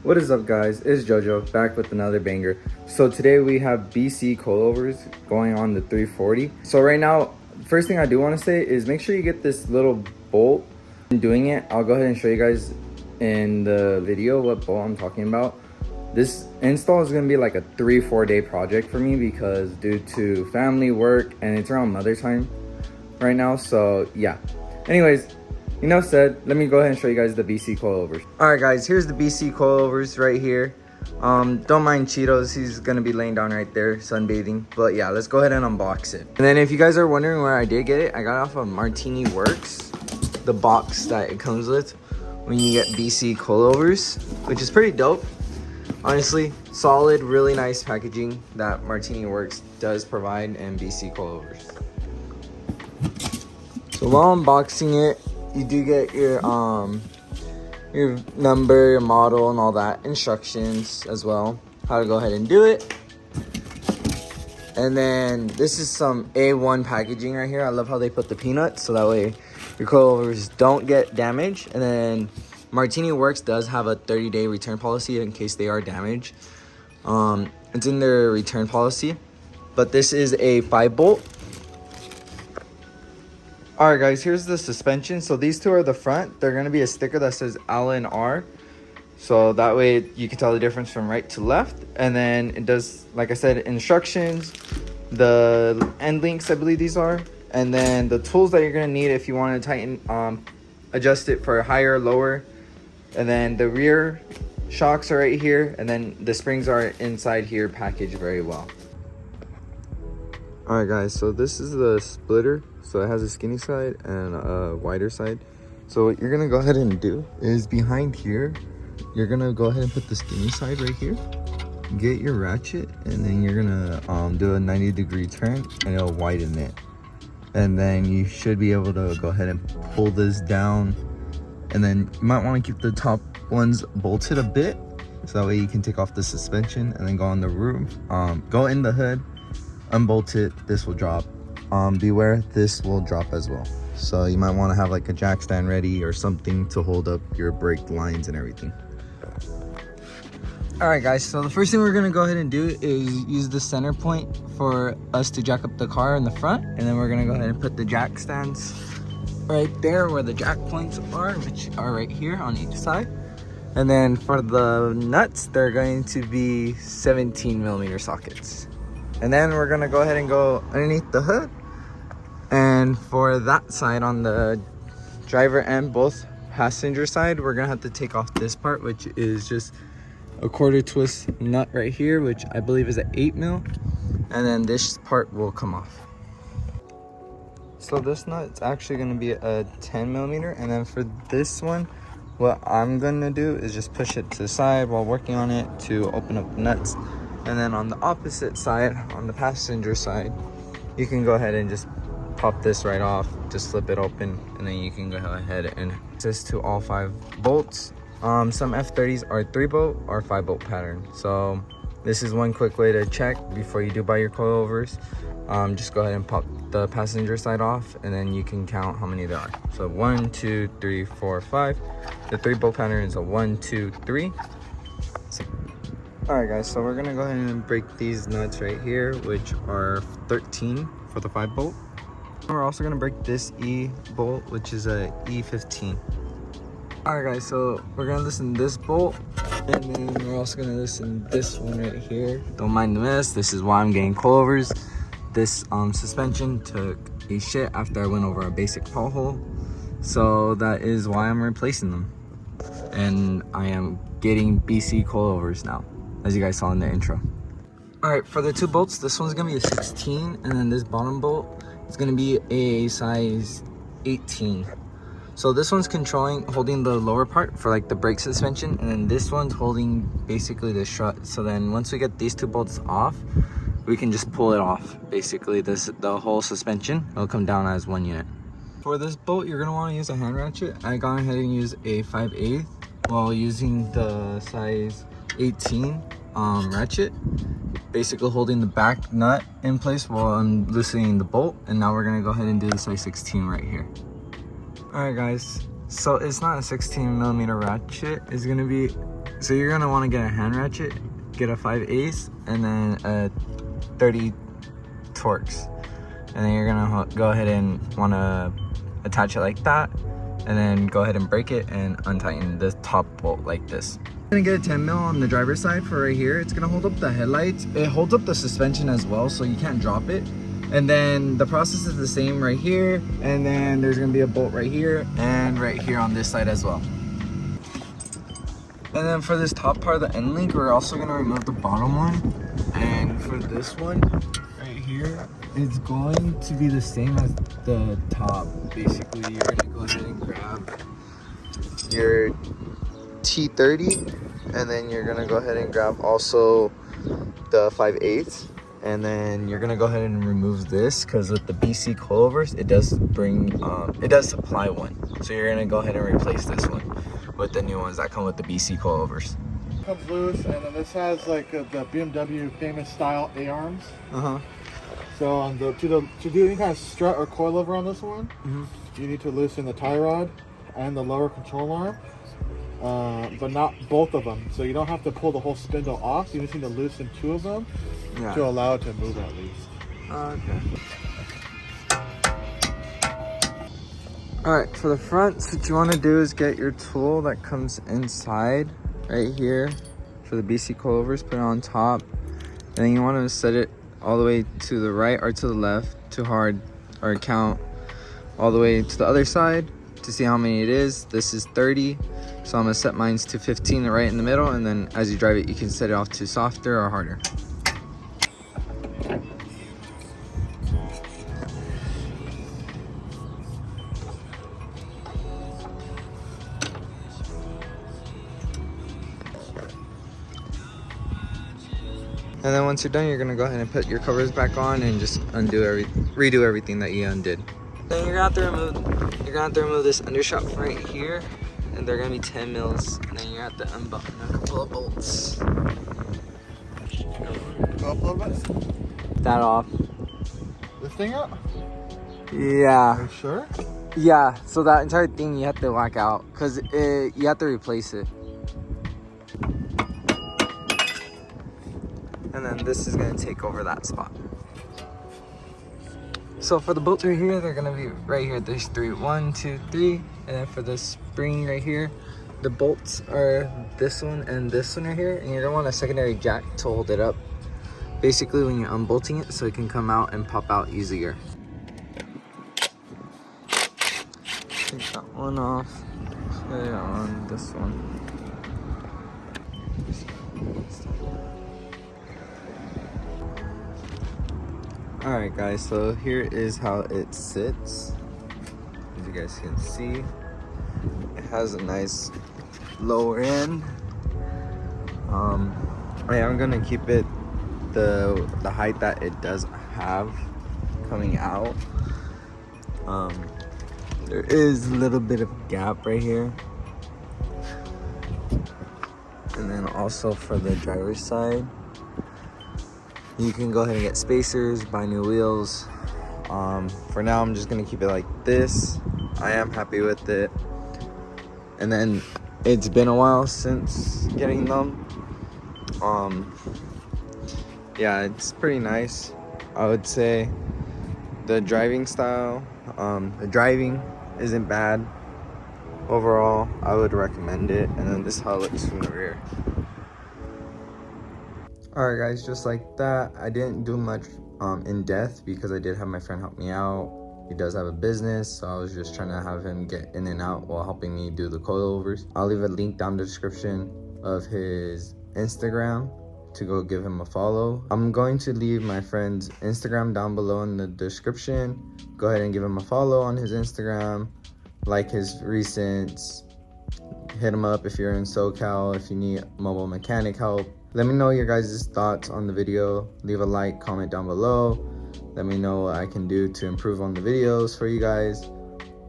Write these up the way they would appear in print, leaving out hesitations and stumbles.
What is up, guys? It's JoJo back with another banger. So today we have BC coilovers going on the 340. So right now, first thing I do want to say is make sure you get this little bolt. In doing it, I'll go ahead and show you guys in the video what bolt I'm talking about. This install is going to be like a 3-4 day project for me because due to family, work, and it's around mother time right now. So yeah, anyways, enough said. Let me go ahead and show you guys the BC coilovers. All right, guys, here's the BC coilovers right here. Don't mind Cheetos, he's gonna be laying down right there sunbathing. But yeah, let's go ahead and unbox it. And then if you guys are wondering where I did get it, I got it off of Martini Works, the box that it comes with when you get BC coilovers, which is pretty dope. Honestly, solid, really nice packaging that Martini Works does provide in BC coilovers. So while unboxing it, you do get your number, your model, and all that, instructions as well, how to go ahead and do it. And then this is some A1 packaging right here. I love how they put the peanuts so that way your coilovers don't get damaged. And then Martini Works does have a 30-day return policy in case they are damaged. It's in their return policy. But this is a 5-bolt. All right, guys, here's the suspension. So these two are the front. They're gonna be a sticker that says L and R, so that way you can tell the difference from right to left. And then it does, like I said, instructions, the end links, I believe these are, and then the tools that you're gonna need if you want to tighten, adjust it for higher, lower. And then the rear shocks are right here, and then the springs are inside here, packaged very well. All right, guys, so this is the splitter. So it has a skinny side and a wider side. So what you're gonna go ahead and do is behind here, you're gonna go ahead and put the skinny side right here, get your ratchet, and then you're gonna do a 90-degree turn and it'll widen it. And then you should be able to go ahead and pull this down. And then you might wanna keep the top ones bolted a bit, so that way you can take off the suspension and then go on the roof, go in the hood, unbolt it, this will drop. Beware, this will drop as well. So you might want to have like a jack stand ready or something to hold up your brake lines and everything. All right, guys, so the first thing we're going to go ahead and do is use the center point for us to jack up the car in the front. And then we're going to go ahead and put the jack stands right there where the jack points are, which are right here on each side. And then for the nuts, they're going to be 17mm sockets. And then we're gonna go ahead and go underneath the hood. And for that side, on the driver and both passenger side, we're gonna have to take off this part, which is just a quarter twist nut right here, which I believe is an 8mm. And then this part will come off. So this nut is actually gonna be a 10mm. And then for this one, what I'm gonna do is just push it to the side while working on it to open up the nuts. And then on the opposite side, on the passenger side, you can go ahead and just pop this right off, just flip it open, and then you can go ahead and access to all 5 bolts. Some F30s are 3-bolt or 5-bolt pattern. So this is one quick way to check before you do buy your coilovers. Just go ahead and pop the passenger side off, and then you can count how many there are. So 1, 2, 3, 4, 5. The 3-bolt pattern is a 1, 2, 3. All right, guys, so we're gonna go ahead and break these nuts right here, which are 13 for the 5-bolt. We're also gonna break this E bolt, which is a E15. All right, guys, so we're gonna loosen this bolt, and then we're also gonna loosen this one right here. Don't mind the mess. This is why I'm getting coilovers. This suspension took a shit after I went over a basic pothole, so that is why I'm replacing them. And I am getting BC coilovers now, as you guys saw in the intro. All right, for the 2 bolts, this one's gonna be a 16, and then this bottom bolt is gonna be a size 18. So this one's holding the lower part for like the brake suspension, and then this one's holding basically the strut. So then once we get these 2 bolts off, we can just pull it off. Basically, the whole suspension will come down as 1 unit. For this bolt, you're gonna wanna use a hand ratchet. I gone ahead and used a 5/8 while using the size 18 ratchet, basically holding the back nut in place while I'm loosening the bolt. And now we're gonna go ahead and do the size 16 right here. All right, guys, so it's not a 16mm ratchet, it's gonna be So you're gonna want to get a hand ratchet, get a 5/8, and then a 30 Torx, and then you're gonna go ahead and want to attach it like that, and then go ahead and break it and untighten the top bolt like this. I'm gonna get a 10 mil on the driver's side for right here. It's gonna hold up the headlights. It holds up the suspension as well, so you can't drop it. And then the process is the same right here, and then there's gonna be a bolt right here and right here on this side as well. And then for this top part of the end link, we're also gonna remove the bottom one. And for this one right here, it's going to be the same as the top. Basically, you're gonna go ahead and grab your T30, and then you're gonna go ahead and grab also the 5/8, and then you're gonna go ahead and remove this, because with the BC coilovers, it does supply one. So you're gonna go ahead and replace this one with the new ones that come with the BC coilovers. Comes loose, and then this has like the BMW famous style A-arms. So on to do any kind of strut or coilover on this one, you need to loosen the tie rod and the lower control arm, but not both of them. So you don't have to pull the whole spindle off. You just need to loosen 2 of them to allow it to move at least. Okay. Alright, for the front, what you want to do is get your tool that comes inside right here for the BC coilovers, put it on top, and then you want to set it all the way to the right or to the left, too hard, or count all the way to the other side to see how many it is. This is 30, so I'm going to set mine to 15 right in the middle, and then as you drive it, you can set it off to softer or harder. And then once you're done, you're gonna go ahead and put your covers back on and just redo everything that you undid. Then you're gonna have to remove this undershot right here, and they're gonna be 10 mils. And then you have to unbutton a couple of bolts. Go up a little bit. That off. This thing up? Yeah. Are you sure? Yeah. So that entire thing you have to whack out, cause you have to replace it. And then this is gonna take over that spot. So for the bolts right here, they're gonna be right here. There's 3, 1, 2, 3. And then for the spring right here, the bolts are this one and this one right here. And you're gonna want a secondary jack to hold it up, basically when you're unbolting it, so it can come out and pop out easier. Take that one off, put it on this one. Alright guys, so here is how it sits. As you guys can see, it has a nice lower end. I am gonna keep it the height that it does have coming out. There is a little bit of gap right here. And then also for the driver's side, you can go ahead and get spacers, buy new wheels. For now, I'm just gonna keep it like this. I am happy with it. And then it's been a while since getting them. Yeah, it's pretty nice. I would say the driving style, the driving isn't bad. Overall, I would recommend it. And then this is how it looks from the rear. Alright guys, just like that. I didn't do much in depth because I did have my friend help me out. He does have a business, so I was just trying to have him get in and out while helping me do the coilovers. I'll leave a link down in the description of his Instagram to go give him a follow. I'm going to leave my friend's Instagram down below in the description. Go ahead and give him a follow on his Instagram, like his recents, hit him up if you're in SoCal, if you need mobile mechanic help. Let me know your guys' thoughts on the video. Leave a like, comment down below. Let me know what I can do to improve on the videos for you guys.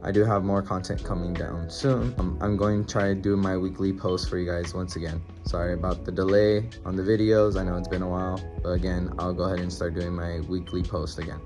I do have more content coming down soon. I'm going to try to do my weekly post for you guys once again. Sorry about the delay on the videos. I know it's been a while, but again, I'll go ahead and start doing my weekly post again.